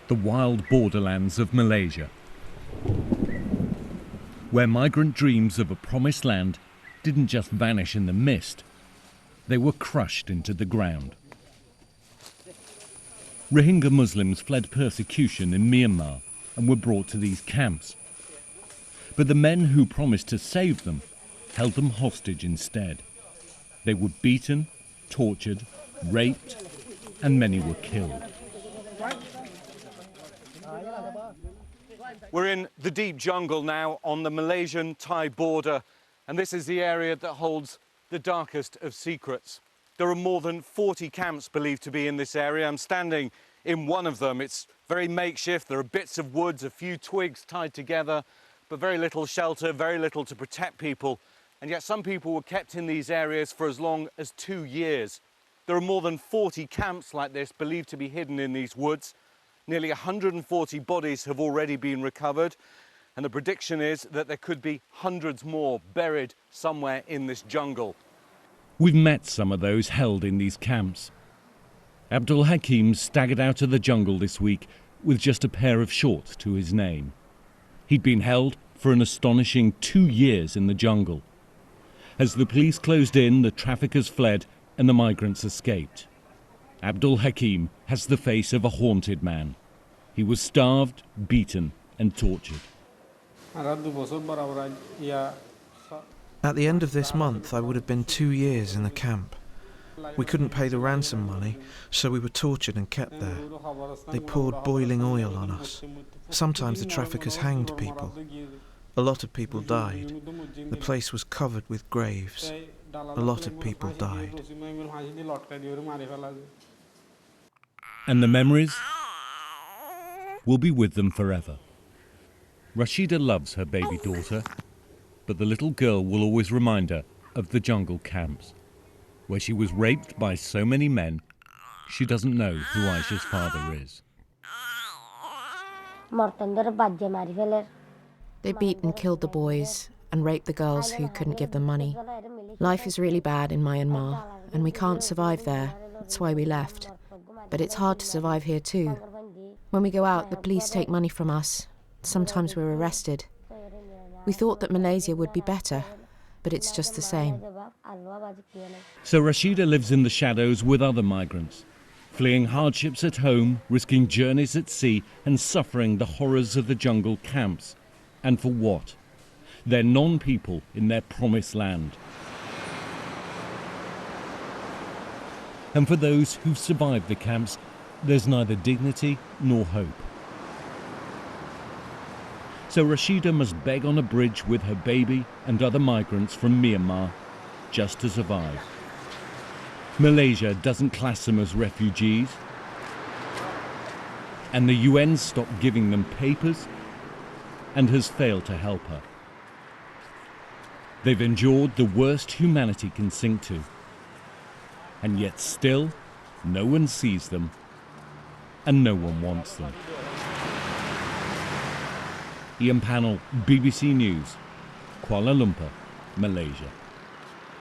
the wild borderlands of Malaysia, where migrant dreams of a promised land didn't just vanish in the mist, they were crushed into the ground. Rohingya Muslims fled persecution in Myanmar and were brought to these camps. But the men who promised to save them held them hostage instead. They were beaten, tortured, raped, and many were killed. We're in the deep jungle now on the Malaysian-Thai border, and this is the area that holds the darkest of secrets. There are more than 40 camps believed to be in this area. I'm standing in one of them. It's very makeshift. There are bits of woods, a few twigs tied together, but very little shelter, very little to protect people. And yet some people were kept in these areas for as long as 2 years. There are more than 40 camps like this believed to be hidden in these woods. Nearly 140 bodies have already been recovered, and the prediction is that there could be hundreds more buried somewhere in this jungle. We've met some of those held in these camps. Abdul Hakim staggered out of the jungle this week with just a pair of shorts to his name. He'd been held for an astonishing 2 years in the jungle. As the police closed in, the traffickers fled and the migrants escaped. Abdul Hakim has the face of a haunted man. He was starved, beaten and tortured. At the end of this month, I would have been 2 years in the camp. We couldn't pay the ransom money, so we were tortured and kept there. They poured boiling oil on us. Sometimes the traffickers hanged people. A lot of people died. The place was covered with graves. A lot of people died. And the memories will be with them forever. Rashida loves her baby daughter, but the little girl will always remind her of the jungle camps, where she was raped by so many men, she doesn't know who Aisha's father is. They beat and killed the boys and raped the girls who couldn't give them money. Life is really bad in Myanmar, and we can't survive there. That's why we left. But it's hard to survive here too. When we go out, the police take money from us. Sometimes we're arrested. We thought that Malaysia would be better, but it's just the same. So Rashida lives in the shadows with other migrants, fleeing hardships at home, risking journeys at sea and suffering the horrors of the jungle camps. And for what? They're non-people in their promised land. And for those who've survived the camps, there's neither dignity nor hope. So Rashida must beg on a bridge with her baby and other migrants from Myanmar just to survive. Malaysia doesn't class them as refugees, and the UN stopped giving them papers and has failed to help her. They've endured the worst humanity can sink to, and yet still no one sees them and no one wants them. Pannell, BBC News, Kuala Lumpur, Malaysia.